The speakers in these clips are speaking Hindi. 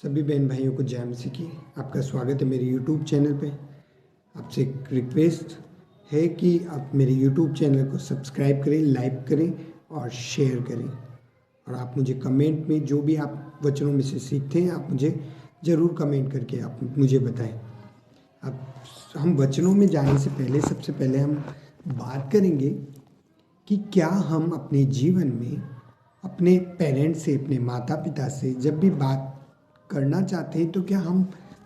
सभी बहन भाइयों को जय मसीह की। आपका स्वागत है मेरे यूट्यूब चैनल पे। आपसे एक रिक्वेस्ट है कि आप मेरे यूट्यूब चैनल को सब्सक्राइब करें, लाइक करें और शेयर करें। और आप मुझे कमेंट में जो भी आप वचनों में से सीखते हैं आप मुझे ज़रूर कमेंट करके आप मुझे बताएं। अब हम वचनों में जाने से पहले सबसे पहले हम बात करेंगे कि क्या हम अपने जीवन में अपने पेरेंट्स से, अपने माता पिता से जब भी बात करना चाहते हैं तो क्या हम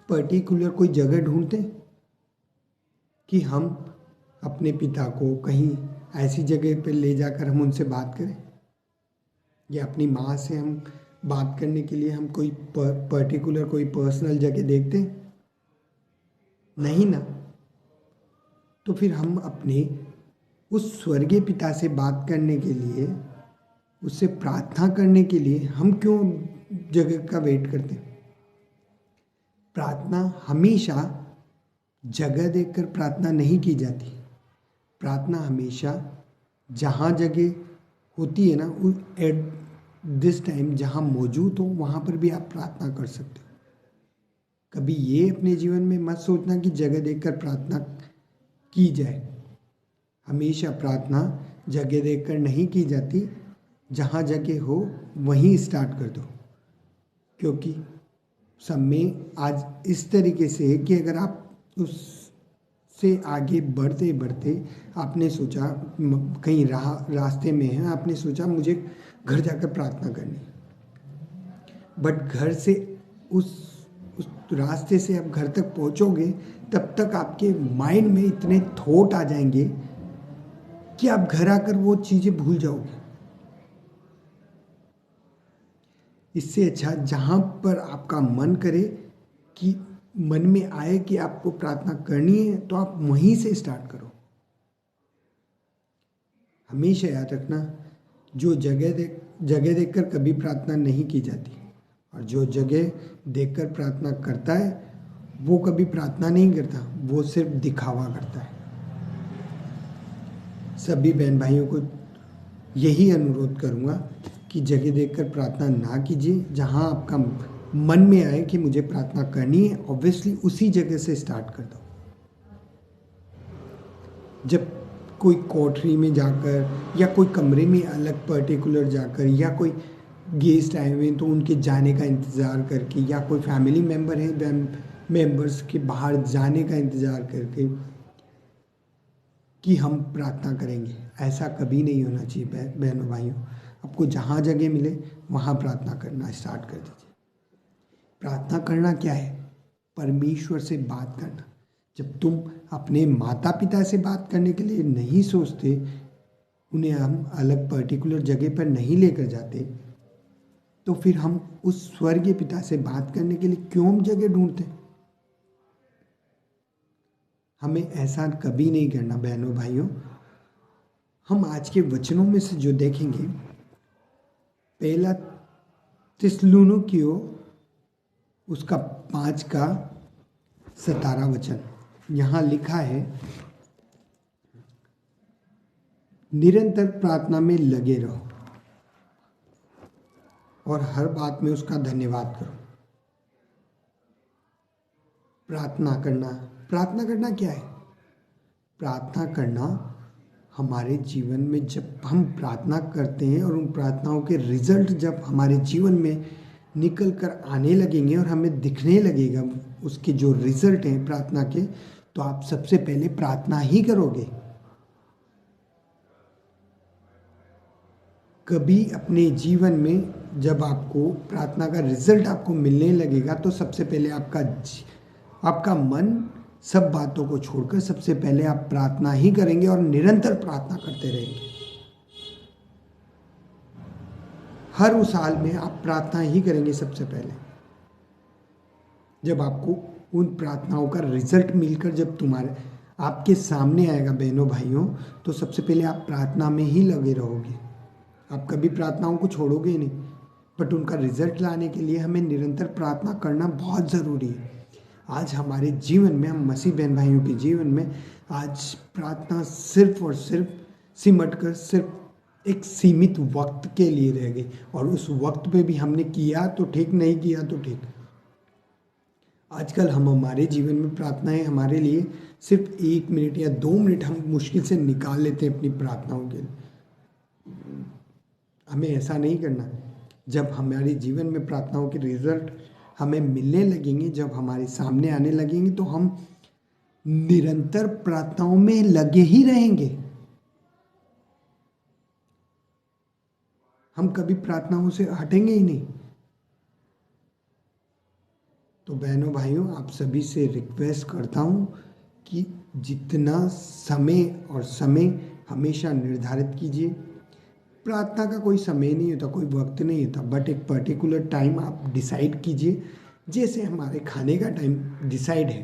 पर्टिकुलर कोई जगह ढूंढते हैं कि हम अपने पिता को कहीं ऐसी जगह पर ले जाकर हम उनसे बात करें, या अपनी माँ से हम बात करने के लिए हम कोई पर्टिकुलर कोई पर्सनल जगह देखते हैं? नहीं ना। तो फिर हम अपने उस स्वर्गीय पिता से बात करने के लिए, उससे प्रार्थना करने के लिए हम क्यों जगह का वेट करते हैं? प्रार्थना हमेशा जगह देखकर प्रार्थना नहीं की जाती। प्रार्थना हमेशा जहाँ जगह होती है ना, एट दिस टाइम जहाँ मौजूद हो वहाँ पर भी आप प्रार्थना कर सकते हो। कभी ये अपने जीवन में मत सोचना कि जगह देखकर प्रार्थना की जाए। हमेशा प्रार्थना जगह देखकर नहीं की जाती, जहाँ जगह हो वहीं स्टार्ट कर दो। क्योंकि सब में आज इस तरीके से है कि अगर आप उससे आगे बढ़ते बढ़ते आपने सोचा कहीं रास्ते में है, आपने सोचा मुझे घर जाकर प्रार्थना करनी, बट घर से उस रास्ते से आप घर तक पहुंचोगे तब तक आपके माइंड में इतने थॉट आ जाएंगे कि आप घर आकर वो चीज़ें भूल जाओगे। इससे अच्छा जहाँ पर आपका मन करे, कि मन में आए कि आपको प्रार्थना करनी है, तो आप वहीं से स्टार्ट करो। हमेशा याद रखना, जो जगह देखकर कभी प्रार्थना नहीं की जाती, और जो जगह देखकर प्रार्थना करता है वो कभी प्रार्थना नहीं करता, वो सिर्फ दिखावा करता है। सभी बहन भाइयों को यही अनुरोध करूँगा कि जगह देखकर प्रार्थना ना कीजिए। जहाँ आपका मन में आए कि मुझे प्रार्थना करनी है, ऑब्वियसली उसी जगह से स्टार्ट कर दो। जब कोई कोठरी में जाकर या कोई कमरे में अलग पर्टिकुलर जाकर, या कोई गेस्ट आए हुए हैं तो उनके जाने का इंतज़ार करके, या कोई फैमिली मेम्बर है मेंबर्स के बाहर जाने का इंतज़ार करके कि हम प्रार्थना करेंगे, ऐसा कभी नहीं होना चाहिए। बहनों भाइयों, आपको जहाँ जगह मिले वहाँ प्रार्थना करना स्टार्ट कर दीजिए। प्रार्थना करना क्या है? परमेश्वर से बात करना। जब तुम अपने माता पिता से बात करने के लिए नहीं सोचते, उन्हें हम अलग पर्टिकुलर जगह पर नहीं लेकर जाते, तो फिर हम उस स्वर्गीय पिता से बात करने के लिए क्यों जगह ढूंढते? हमें ऐसा कभी नहीं करना बहनों भाइयों। हम आज के वचनों में से जो देखेंगे, पहला थिस्सलुनीकियों उसका 5 का 17 वचन, यहाँ लिखा है, निरंतर प्रार्थना में लगे रहो और हर बात में उसका धन्यवाद करो। प्रार्थना करना क्या है? प्रार्थना करना हमारे जीवन में, जब हम प्रार्थना करते हैं और उन प्रार्थनाओं के रिजल्ट जब हमारे जीवन में निकल कर आने लगेंगे और हमें दिखने लगेगा उसके जो रिजल्ट हैं प्रार्थना के, तो आप सबसे पहले प्रार्थना ही करोगे। कभी अपने जीवन में जब आपको प्रार्थना का रिजल्ट आपको मिलने लगेगा, तो सबसे पहले आपका मन सब बातों को छोड़कर सबसे पहले आप प्रार्थना ही करेंगे और निरंतर प्रार्थना करते रहेंगे। हर उस हाल में आप प्रार्थना ही करेंगे सबसे पहले। जब आपको उन प्रार्थनाओं का रिजल्ट मिलकर जब आपके सामने आएगा बहनों भाइयों, तो सबसे पहले आप प्रार्थना में ही लगे रहोगे। आप कभी प्रार्थनाओं को छोड़ोगे नहीं, बट उनका रिजल्ट लाने के लिए हमें निरंतर प्रार्थना करना बहुत ज़रूरी है। आज हमारे जीवन में, हम मसीह बहन भाइयों के जीवन में आज प्रार्थना सिर्फ और सिर्फ सिमट कर सिर्फ एक सीमित वक्त के लिए रह गई, और उस वक्त पे भी हमने किया तो ठीक, नहीं किया तो ठीक। आजकल हम हमारे जीवन में प्रार्थनाएं हमारे लिए सिर्फ 1 मिनट या 2 मिनट हम मुश्किल से निकाल लेते हैं अपनी प्रार्थनाओं के लिए। हमें ऐसा नहीं करना। जब हमारे जीवन में प्रार्थनाओं के रिजल्ट हमें मिलने लगेंगे, जब हमारे सामने आने लगेंगे, तो हम निरंतर प्रार्थनाओं में लगे ही रहेंगे। हम कभी प्रार्थनाओं से हटेंगे ही नहीं। तो बहनों भाइयों, आप सभी से रिक्वेस्ट करता हूँ कि जितना समय हमेशा निर्धारित कीजिए। प्रार्थना का कोई समय नहीं होता, कोई वक्त नहीं होता, बट एक पर्टिकुलर टाइम आप डिसाइड कीजिए। जैसे हमारे खाने का टाइम डिसाइड है,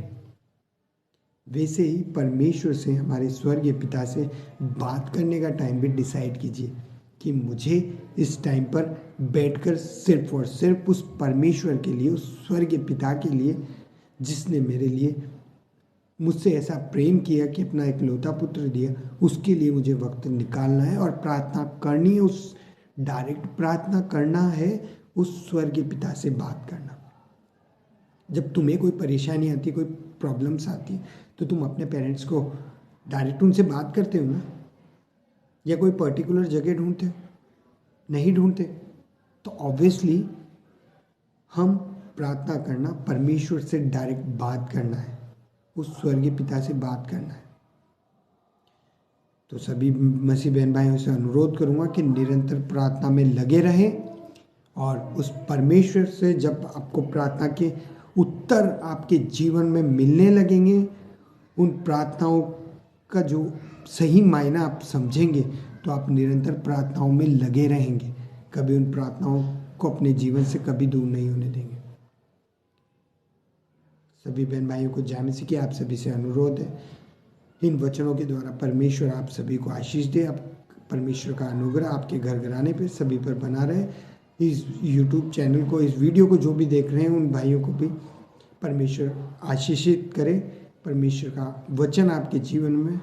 वैसे ही परमेश्वर से, हमारे स्वर्गीय पिता से बात करने का टाइम भी डिसाइड कीजिए कि मुझे इस टाइम पर बैठकर सिर्फ और सिर्फ उस परमेश्वर के लिए, उस स्वर्गीय पिता के लिए, जिसने मेरे लिए मुझसे ऐसा प्रेम किया कि अपना इकलौता पुत्र दिया, उसके लिए मुझे वक्त निकालना है और प्रार्थना करनी है। उस डायरेक्ट प्रार्थना करना है, उस स्वर्गीय पिता से बात करना। जब तुम्हें कोई परेशानी आती, कोई प्रॉब्लम्स आती, तो तुम अपने पेरेंट्स को डायरेक्ट उनसे बात करते हो ना, या कोई पर्टिकुलर जगह ढूंढते हो? नहीं ढूंढते। तो ऑब्वियसली हम प्रार्थना करना, परमेश्वर से डायरेक्ट बात करना है, उस स्वर्गीय पिता से बात करना है। तो सभी मसीह बहन भाइयों से अनुरोध करूंगा कि निरंतर प्रार्थना में लगे रहें और उस परमेश्वर से जब आपको प्रार्थना के उत्तर आपके जीवन में मिलने लगेंगे, उन प्रार्थनाओं का जो सही मायना आप समझेंगे, तो आप निरंतर प्रार्थनाओं में लगे रहेंगे। कभी उन प्रार्थनाओं को अपने जीवन से कभी दूर नहीं होने देंगे। सभी बहन भाइयों को जय मसीह की आप सभी से अनुरोध है, इन वचनों के द्वारा परमेश्वर आप सभी को आशीष दे। आप परमेश्वर का अनुग्रह आपके घर घराने पे सभी पर बना रहे। इस YouTube चैनल को, इस वीडियो को जो भी देख रहे हैं, उन भाइयों को भी परमेश्वर आशीषित करे। परमेश्वर का वचन आपके जीवन में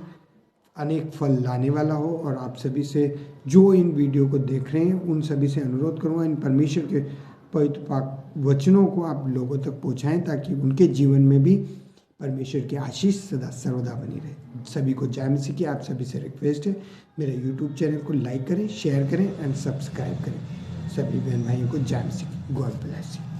अनेक फल लाने वाला हो। और आप सभी से, जो इन वीडियो को देख रहे हैं, उन सभी से अनुरोध करूँगा, इन परमेश्वर के पवित्र पाक वचनों को आप लोगों तक पहुँचाएं, ताकि उनके जीवन में भी परमेश्वर की आशीष सदा सर्वदा बनी रहे। सभी को जय मसीह की आप सभी से रिक्वेस्ट है, मेरे YouTube चैनल को लाइक करें, शेयर करें एंड सब्सक्राइब करें। सभी बहन भाइयों को जय मसीह की। God bless you.